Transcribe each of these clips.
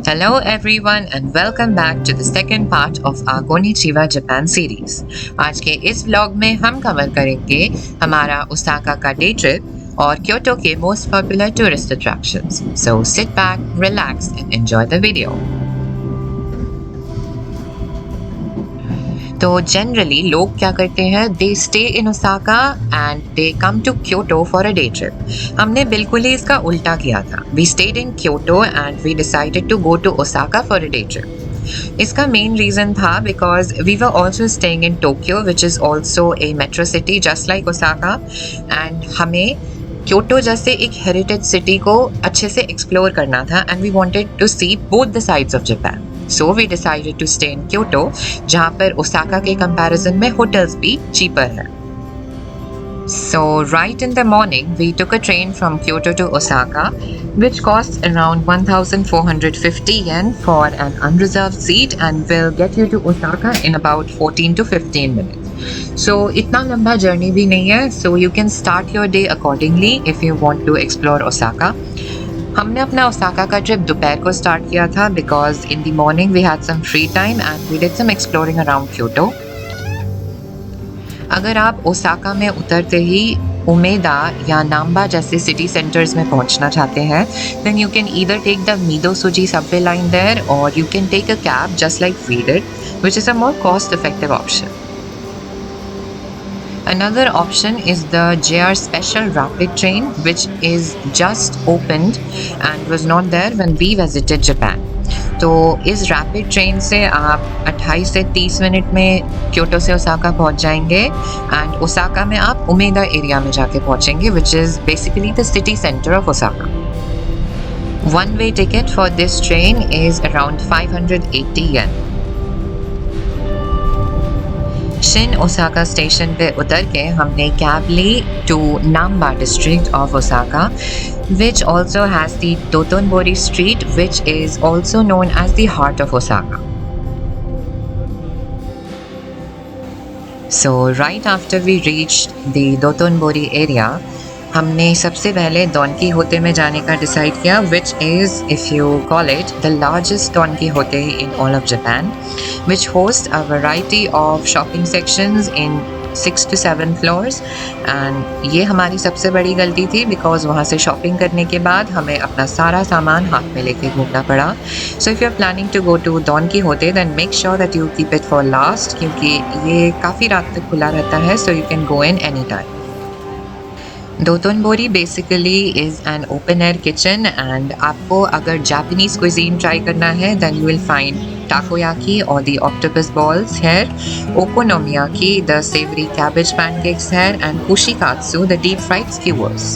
Hello everyone and welcome back to the second part of our Konichiwa Japan series. आज के इस vlog में हम कवर करेंगे हमारा ओसाका का डे ट्रिप और क्योटो के most popular tourist attractions. So sit back, relax and enjoy the video. तो जनरली लोग क्या करते हैं, they stay in Osaka and they come to Kyoto for a day trip. हमने बिल्कुल ही इसका उल्टा किया था. We stayed in Kyoto and we decided to go to Osaka for a day trip. इसका मेन रीज़न था because we were also staying in Tokyo which is also a metro city just like Osaka, and हमें Kyoto जैसे एक heritage city को अच्छे से explore करना था and we wanted to see both the sides of Japan. So we decided to stay in Kyoto, जहाँ पर ओसाका के कंपैरिजन में होटल्स भी चीपर हैं. So right in the morning, we took a train from Kyoto to Osaka, which costs around 1,450 yen for an unreserved seat and will get you to Osaka in about 14 to 15 minutes. So इतना लंबा journey भी नहीं है, so you can start your day accordingly if you want to explore Osaka. हमने अपना Osaka का trip दोपहर को स्टार्ट किया था because in the morning we had some free time and we did some exploring around Kyoto. अगर आप Osaka में उतरते ही उमेदा या नाम्बा जैसे सिटी सेंटर्स में पहुंचना चाहते हैं, then you can either take the Midosuji subway line there or you can take a cab just like we did, which is a more cost effective option. Another option is the JR Special Rapid train, which is just opened and was not there when we visited Japan. तो इस rapid train से आप 28 से 30 minute में Kyoto से Osaka पहुंच जाएंगे and Osaka में आप उमेदा एरिया में जाके पहुंचेंगे, which is basically the city center of Osaka. One way ticket for this train is around 580 yen. Shin Osaka station पे उतर के हमने कैब ली to Namba district of Osaka, which also has the Dotonbori street, which is also known as the heart of Osaka. So right after we reached the Dotonbori area, हमने सबसे पहले don कीहोटे में जाने का डिसाइड किया, which is, if you call it, the largest Don Quijote in all of Japan, which hosts a variety of shopping sections in 6 to 7 floors. And ये हमारी सबसे बड़ी गलती थी बिकॉज वहाँ से शॉपिंग करने के बाद हमें अपना सारा सामान हाथ में लेके घूमना पड़ा. So if you are planning to go to Don Quixote, then make sure that you keep it for last, क्योंकि ये काफ़ी रात तक खुला रहता है, so you can go in anytime. Dotonbori basically is an open air kitchen and आपको अगर जापानीज़ क्विजीन ट्राई करना है then you will find takoyaki or the octopus balls here, okonomiyaki, the savory cabbage pancakes here, and kushikatsu, the deep fried skewers.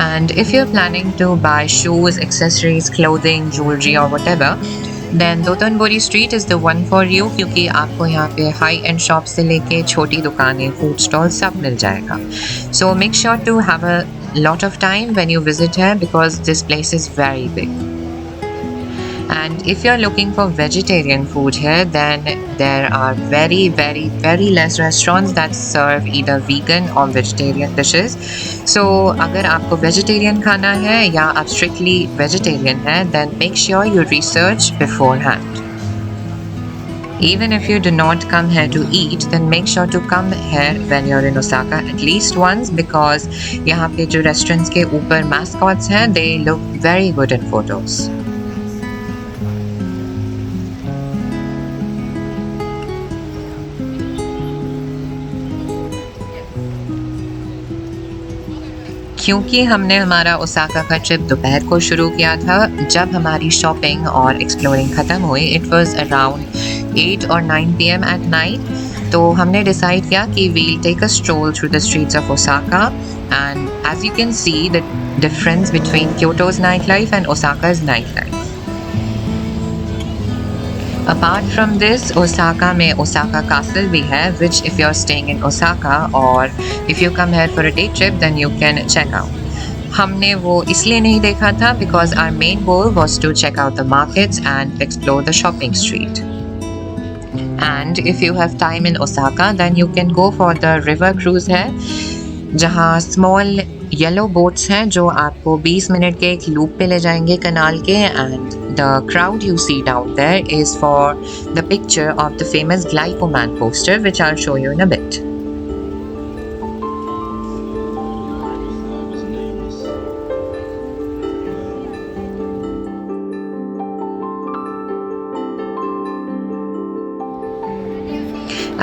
And if you're planning to buy shoes, accessories, clothing, jewelry or whatever, then Dotonbori street is the one for you, क्योंकि आपको यहाँ पे high end shops से लेके छोटी दुकानें, food stalls सब मिल जाएगा. So make sure to have a lot of time when you visit here because this place is very big. And if you're looking for vegetarian food here, then there are very less restaurants that serve either vegan or vegetarian dishes. So अगर आपको vegetarian खाना है या आप strictly vegetarian है, then make sure you research beforehand. Even if you do not come here to eat, then make sure to come here when you're in Osaka at least once, because यहाँ पे जो restaurants के ऊपर mascots हैं, they look very good in photos. क्योंकि हमने हमारा Osaka का ट्रिप दोपहर को शुरू किया था, जब हमारी शॉपिंग और एक्सप्लोरिंग ख़त्म हुई इट वाज अराउंड 8 और 9 PM एट नाइट, तो हमने डिसाइड किया कि we'll take a stroll through the streets of Osaka and as you can see the difference between Kyoto's night life and Osaka's night life. Apart from this, Osaka में Osaka Castle भी है, which if you're staying in Osaka or if you come here for a day trip, then you can check out. हमने वो इसलिए नहीं देखा था because our main goal was to check out the markets and explore the shopping street. And if you have time in Osaka, then you can go for the river cruise है, जहाँ small yellow boats हैं जो आपको 20 minute के एक loop पे ले जाएंगे कनाल के, and the crowd you see down there is for the picture of the famous Glico man poster which I will show you in a bit.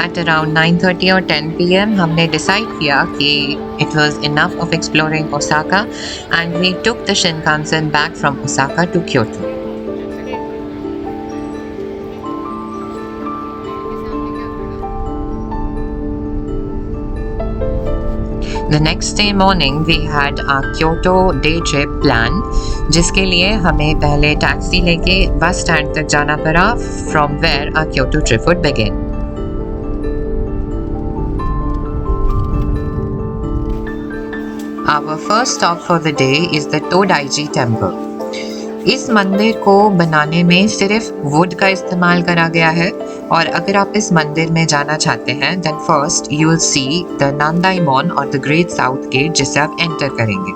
At around 9:30 or 10 PM, हमने decide किया कि it was enough of exploring Osaka and we took the Shinkansen back from Osaka to Kyoto. The next day morning we had our Kyoto day trip planned, जिसके लिए हमें पहले taxi लेके bus stand तक जाना पड़ा, from where our Kyoto trip would begin. Our first stop for the day is the Todaiji Temple. इस मंदिर को बनाने में सिर्फ वुड का इस्तेमाल करा गया है, और अगर आप इस मंदिर में जाना चाहते हैं then first you will see the Nandaimon और the Great South Gate जिसे आप एंटर करेंगे.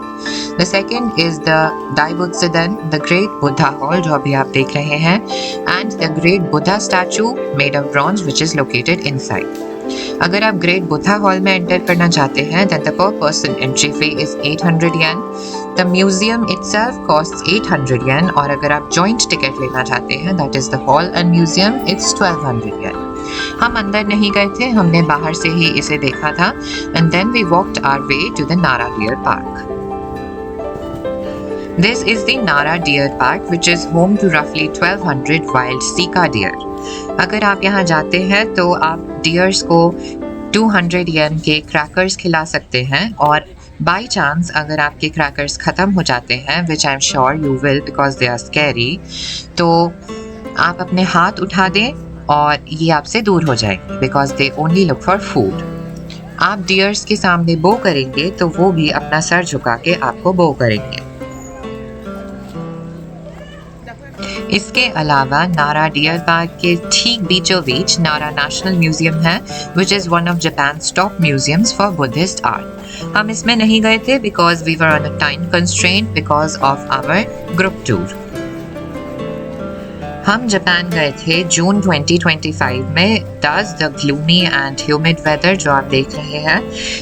The second is the Daibutsudan, the Great Buddha Hall जो अभी आप देख रहे हैं, and the Great Buddha statue made of bronze which is located inside. अगर आप ग्रेट बुद्धा हॉल में एंटर करना चाहते हैं then the per person entry fee is 800 yen. The museum itself costs 800 yen, और अगर आप joint ticket लेना चाहते हैं that is the hall and museum, it's 1200 yen. हम अंदर नहीं गए थे, हमने बाहर से ही इसे देखा था, and then we walked our way to the Nara Deer Park. This is the Nara Deer Park which is home to roughly 1200 wild Sika deer. अगर आप यहाँ जाते हैं तो आप डियर्स को 200 येन के क्रैकर्स खिला सकते हैं, और बाय चांस अगर आपके क्रैकर्स ख़त्म हो जाते हैं which I am sure you will because they are scary, तो आप अपने हाथ उठा दें और ये आपसे दूर हो जाएंगे because they only look for food. आप डियर्स के सामने बो करेंगे तो वो भी अपना सर झुका के आपको बो करेंगे. इसके अलावा नारा डियर पार्क के ठीक बीचों बीच नारा नेशनल म्यूजियम है which is one of Japan's top museums for Buddhist art. हम इसमें नहीं गए थे because we were on a time constraint because of our group tour. हम जापान गए थे जून 2025 में, thus the gloomy and humid weather जो आप देख रहे हैं.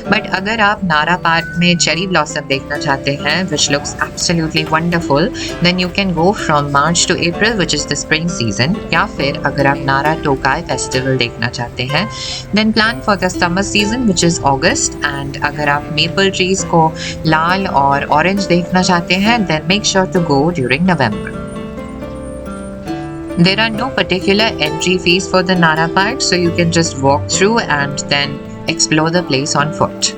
बट अगर आप नारा पार्क में चेरी ब्लॉसम देखना चाहते हैं which looks absolutely wonderful, then you can go from March to April which is the spring season. या फिर अगर आप नारा टोकाई फेस्टिवल देखना चाहते हैं then plan for the summer season which is August. And अगर आप मेपल ट्रीज को लाल और ऑरेंज देखना चाहते हैं then make sure to go during November. There are no particular entry fees for the Nara Park, so you can just walk through and then explore the place on foot.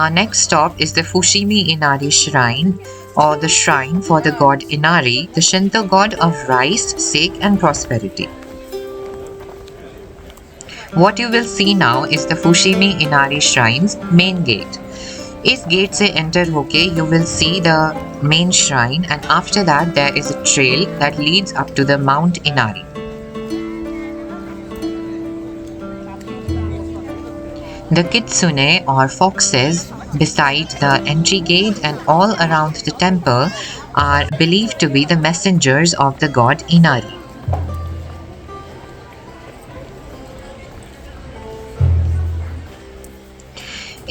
Our next stop is the Fushimi Inari Shrine, or the shrine for the god Inari, the Shinto god of rice, sake and prosperity. What you will see now is the Fushimi Inari Shrine's main gate. इस gate से enter होके you will see the main shrine, and after that there is a trail that leads up to the Mount Inari. The kitsune or foxes beside the entry gate and all around the temple are believed to be the messengers of the god Inari.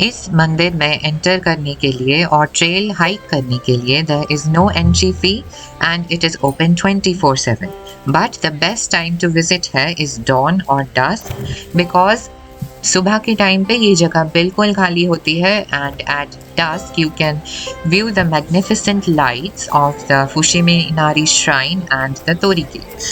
इस मंदिर में enter करने के लिए और trail hike करने के लिए there is no entry fee and it is open 24/7. But the best time to visit here is dawn or dusk because सुबह के टाइम पे ये जगह बिल्कुल खाली होती है and at dusk you can view the magnificent lights of the Fushimi Inari Shrine and the Tori Gates.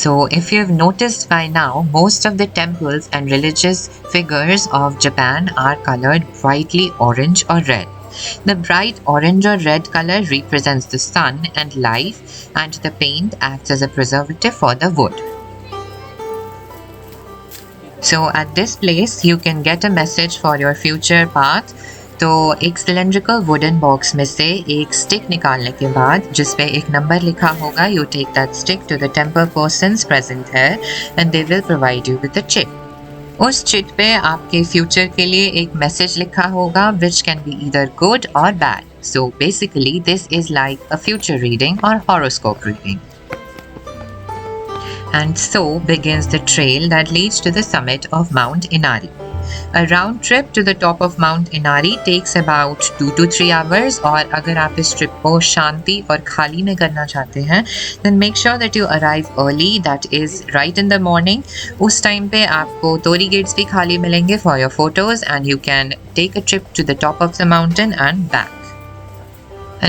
So, if you have noticed by now, most of the temples and religious figures of Japan are colored brightly orange or red. The bright orange or red color represents the sun and life, and the paint acts as a preservative for the wood. So, at this place, you can get a message for your future path. तो एक cylindrical wooden box में से एक stick निकालने के बाद जिस पे एक नंबर लिखा होगा, you take that stick to the temple persons present है and they will provide you with a chit. उस चिट पे आपके फ्यूचर के लिए एक मैसेज लिखा होगा which can be either good or bad. So basically this is like a future reading or horoscope reading. And so begins the trail that leads to the summit of Mount Inari. A round trip to the top of Mount Inari takes about 2 to 3 hours, और अगर आप इस trip को शांति और खाली में करना चाहते हैं then make sure that you arrive early, that is right in the morning. उस टाइम पे आपको तोरी गेट्स भी खाली मिलेंगे for your photos and you can take a trip to the top of the mountain and back.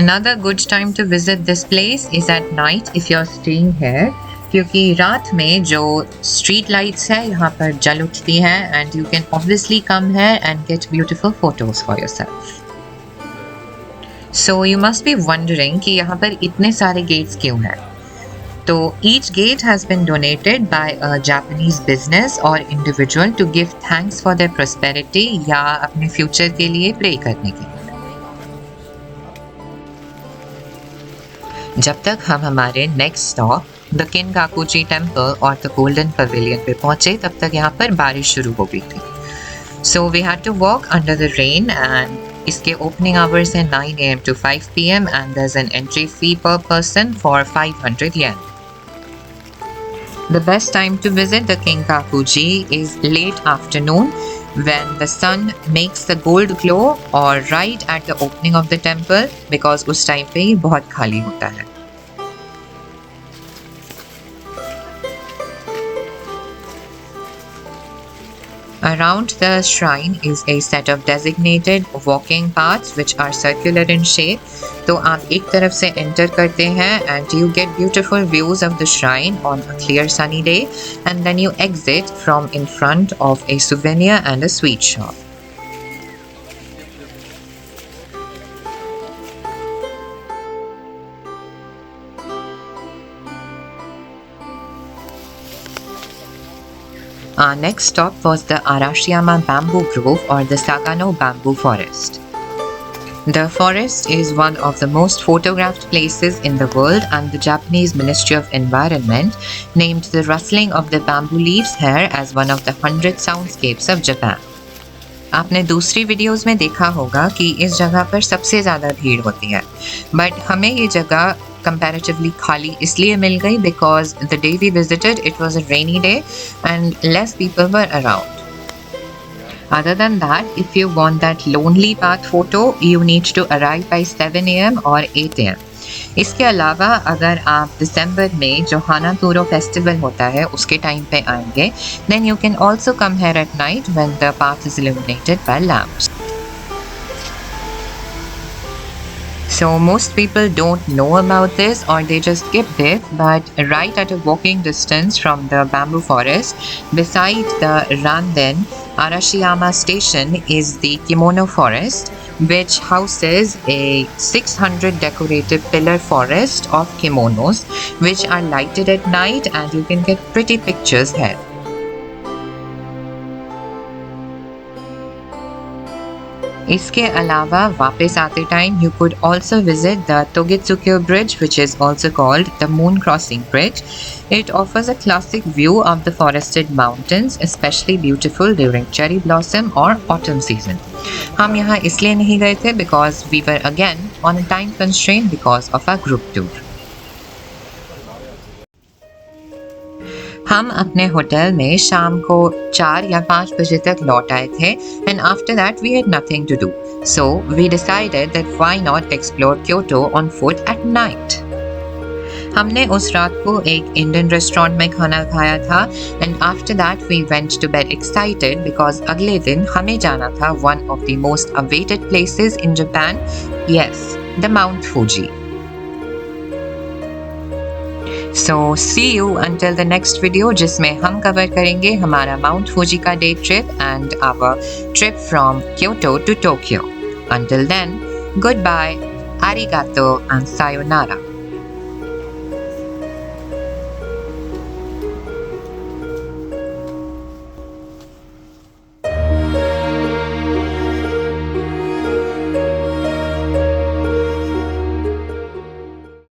Another good time to visit this place is at night if you're staying here, क्योंकि रात में जो street lights है यहाँ पर जल उठती हैं and you can obviously come here and get beautiful photos for yourself. So you must be wondering कि यहाँ पर इतने सारे गेट्स क्यों हैं। तो each gate has been donated by a Japanese business or individual to give thanks for their prosperity या अपने फ्यूचर के लिए प्रे करने के लिए। जब तक हम हमारे नेक्स्ट स्टॉप द किनकाकुजी टेम्पल और द गोल्डन पवेलियन पे पहुंचे तब तक यहाँ पर बारिश शुरू हो गई थी। So we had to walk under the rain and इसके ओपनिंग आवर्स हैं 9 AM to 5 PM and there is an entry fee per person for 500 yen. The best time to visit the Kinkakuji is late afternoon when the sun makes the gold glow or right at the opening of the temple because उस time पे ही बहुत खाली होता है। Around the shrine is a set of designated walking paths which are circular in shape. तो आप एक तरफ से enter करते हैं and you get beautiful views of the shrine on a clear sunny day, and then you exit from in front of a souvenir and a sweet shop. Our next stop was the Arashiyama Bamboo Grove or the Sagano Bamboo Forest. The forest is one of the most photographed places in the world, and the Japanese Ministry of Environment named the rustling of the bamboo leaves here as one of the 100 soundscapes of Japan. आपने दूसरी videos में देखा होगा कि इस जगह पर सबसे ज़्यादा भीड़ होती है, बट हमें ये जगह comparatively खाली इसलिए मिल गई because the day we visited it was a rainy day and less people were around. Other than that, if you want that lonely path photo, you need to arrive by 7 AM or 8 AM. इसके अलावा अगर आप दिसंबर में जो हानातूरो festival होता है उसके time पे आएंगे then you can also come here at night when the path is illuminated by lamps. So most people don't know about this or they just skip it, but right at a walking distance from the bamboo forest, beside the Randen Arashiyama station is the Kimono Forest, which houses a 600 decorative pillar forest of kimonos, which are lighted at night and you can get pretty pictures here. इसके अलावा वापस आते time you could also visit the Togetsukyo Bridge, which is also called the Moon Crossing Bridge. It offers a classic view of the forested mountains, especially beautiful during cherry blossom or autumn season. हम यहाँ इसलिए नहीं गए थे because we were again on a time constraint because of our group tour. हम अपने hotel में शाम को 4 या 5 बजे तक लौट आए थे and after that we had nothing to do. So we decided that why not explore Kyoto on foot at night. हमने उस रात को एक इंडियन रेस्टोरेंट में खाना खाया था and after that we went to bed excited because अगले दिन हमें जाना था one of the most awaited places in Japan, yes, the mount Fuji. So see you until the next video जिसमें हम कवर करेंगे हमारा माउंट फूजी का day trip and our trip from Kyoto to Tokyo. Until then, goodbye, arigato and sayonara.